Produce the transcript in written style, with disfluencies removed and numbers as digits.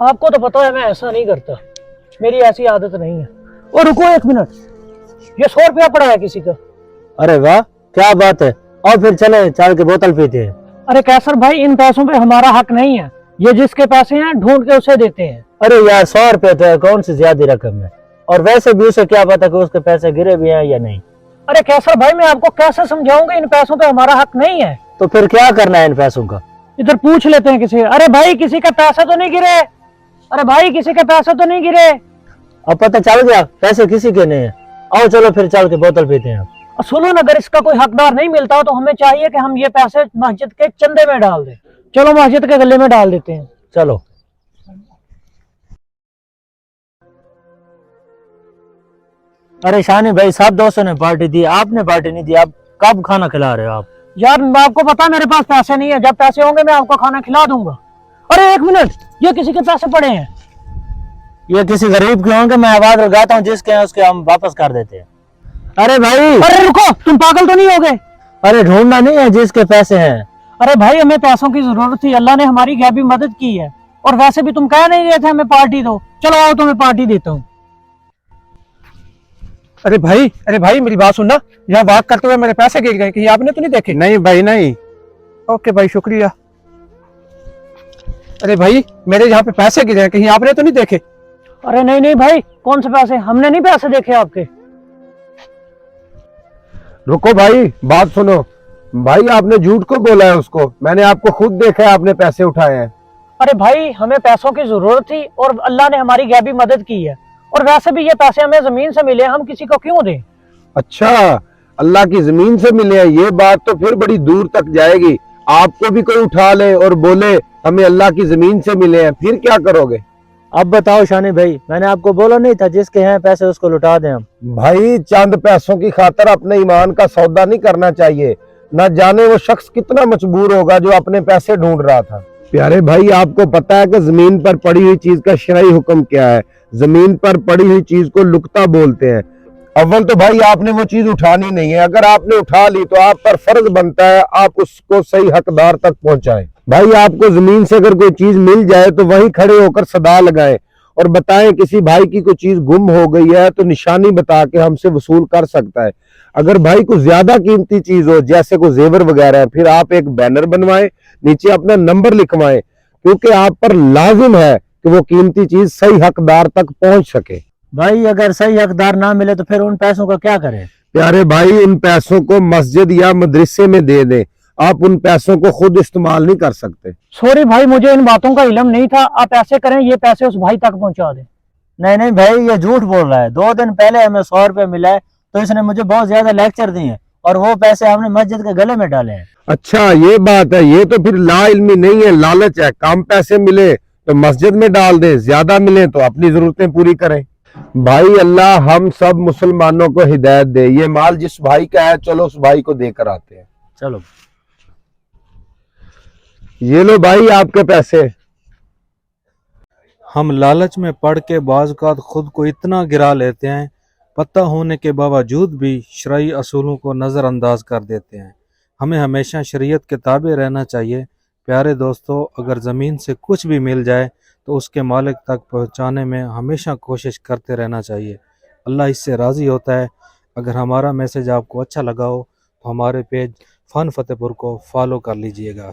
आपको तो पता है मैं ऐसा नहीं करता, मेरी ऐसी आदत नहीं है। और रुको एक मिनट, ये 100 रुपया पड़ा है किसी का। अरे वाह, क्या बात है। और फिर चले चाय की बोतल पीते हैं। अरे कैसर भाई, इन पैसों पे हमारा हक नहीं है, ये जिसके पैसे हैं ढूंढ के उसे देते हैं। अरे यार 100 रुपये तो है, कौन सी ज्यादा रकम है। और वैसे भी उसे क्या पता कि उसके पैसे गिरे भी हैं या नहीं। अरे कैसर भाई, मैं आपको कैसे समझाऊंगा, इन पैसों पे हमारा हक नहीं है। तो फिर क्या करना है इन पैसों का। इधर पूछ लेते हैं किसी। अरे भाई, किसी का पैसा तो नहीं गिरे? अरे भाई, किसी के पैसे तो नहीं गिरे? अब पता चल गया पैसे किसी के नहीं है। आओ चलो फिर चल के बोतल पीते हैं। और सुनो ना, अगर इसका कोई हकदार नहीं मिलता तो हमें चाहिए कि हम ये पैसे मस्जिद के चंदे में डाल दें। चलो मस्जिद के गले में डाल देते हैं। चलो। अरे शानी भाई, सब दोस्तों ने पार्टी दी, आपने पार्टी नहीं दी। आप कब खाना खिला रहे हो आप। यार आपको पता है मेरे पास पैसे नहीं है, जब पैसे होंगे मैं आपको खाना खिला दूंगा। अरे एक मिनट, ये किसी के पैसे पड़े हैं। ये किसी गरीब के होंगे, मैं आवाज लगाता हूँ जिसके हैं उसके हम वापस कर देते हैं। अरे भाई, अरे रुको, तुम पागल तो नहीं हो गए? अरे ढूंढना नहीं है जिसके पैसे हैं। अरे भाई, हमें पैसों की जरूरत थी, अल्लाह ने हमारी गैबी मदद की है। और वैसे भी तुम कह नहीं रहे थे हमें पार्टी दो। चलो आओ, तुम्हें पार्टी देता हूँ। अरे भाई मेरी बात सुनना, यहाँ बात करते हुए मेरे पैसे गिर गए, कहीं आपने तो नहीं देखे? नहीं भाई नहीं। ओके भाई, शुक्रिया। अरे भाई, मेरे यहाँ पे पैसे गिरे हैं, कहीं आपने तो नहीं देखे? अरे नहीं नहीं भाई, कौन से पैसे? हमने नहीं पैसे देखे आपके। रुको भाई, बात सुनो। भाई आपने झूठ को बोला है उसको, मैंने आपको खुद देखा है आपने पैसे उठाए हैं। अरे भाई, हमें पैसों की जरूरत थी और अल्लाह ने हमारी गैबी मदद की है। और वैसे भी ये पैसे हमें जमीन से मिले, हम किसी को क्यों दें? अच्छा, अल्लाह की जमीन से मिले हैं, ये बात तो फिर बड़ी दूर तक जाएगी। आपको भी कोई उठा ले और बोले हमें अल्लाह की जमीन से मिले हैं, फिर क्या करोगे? अब बताओ शानी भाई, मैंने आपको बोला नहीं था जिसके हैं पैसे उसको लुटा दें हम। भाई चंद पैसों की खातर अपने ईमान का सौदा नहीं करना चाहिए। न जाने वो शख्स कितना मजबूर होगा जो अपने पैसे ढूंढ रहा था। प्यारे भाई, आपको पता है कि जमीन पर पड़ी हुई चीज का शरई हुक्म क्या है? जमीन पर पड़ी हुई चीज को लुकता बोलते हैं। अव्वल तो भाई आपने वो चीज उठानी नहीं है, अगर आपने उठा ली तो आप पर फर्ज बनता है आप उसको सही हकदार तक पहुंचाएं। भाई आपको जमीन से अगर कोई चीज मिल जाए तो वहीं खड़े होकर सदा लगाएं और बताएं किसी भाई की कोई चीज गुम हो गई है तो निशानी बता के हमसे वसूल कर सकता है। अगर भाई को ज्यादा कीमती चीज हो जैसे कोई जेवर वगैरह है, फिर आप एक बैनर बनवाएं, नीचे अपना नंबर लिखवाएं, क्योंकि आप पर लाजिम है कि वो कीमती चीज सही हकदार तक पहुंच सके। भाई अगर सही हकदार ना मिले तो फिर उन पैसों का क्या करें। प्यारे भाई, उन पैसों को मस्जिद या मदरसे में दे दें, आप उन पैसों को खुद इस्तेमाल नहीं कर सकते। सॉरी भाई, मुझे इन बातों का इल्म नहीं था। आप ऐसे करें, ये पैसे उस भाई तक पहुंचा दें। नहीं नहीं भाई, ये झूठ बोल रहा है। 2 दिन पहले हमें 100 रुपये मिला है तो इसने मुझे बहुत ज्यादा लेक्चर दिए हैं और वो पैसे हमने मस्जिद के गले में डाले हैं। अच्छा ये बात है, ये तो फिर ला इल्मी नहीं है, लालच है। कम पैसे मिले तो मस्जिद में डाल दे, ज्यादा मिले तो अपनी जरूरतें पूरी करें। भाई अल्लाह हम सब मुसलमानों को हिदायत दे। ये माल जिस भाई का है, चलो उस भाई को देकर आते हैं। चलो। ये लो भाई आपके पैसे। हम लालच में पड़ के बाज़-औक़ात खुद को इतना गिरा लेते हैं, पता होने के बावजूद भी शरई असूलों को नज़रअंदाज कर देते हैं। हमें हमेशा शरीयत के ताबे रहना चाहिए। प्यारे दोस्तों, अगर ज़मीन से कुछ भी मिल जाए तो उसके मालिक तक पहुंचाने में हमेशा कोशिश करते रहना चाहिए। अल्लाह इससे राज़ी होता है। अगर हमारा मैसेज आपको अच्छा लगा हो तो हमारे पेज फ़न फतेहपुर को फॉलो कर लीजिएगा।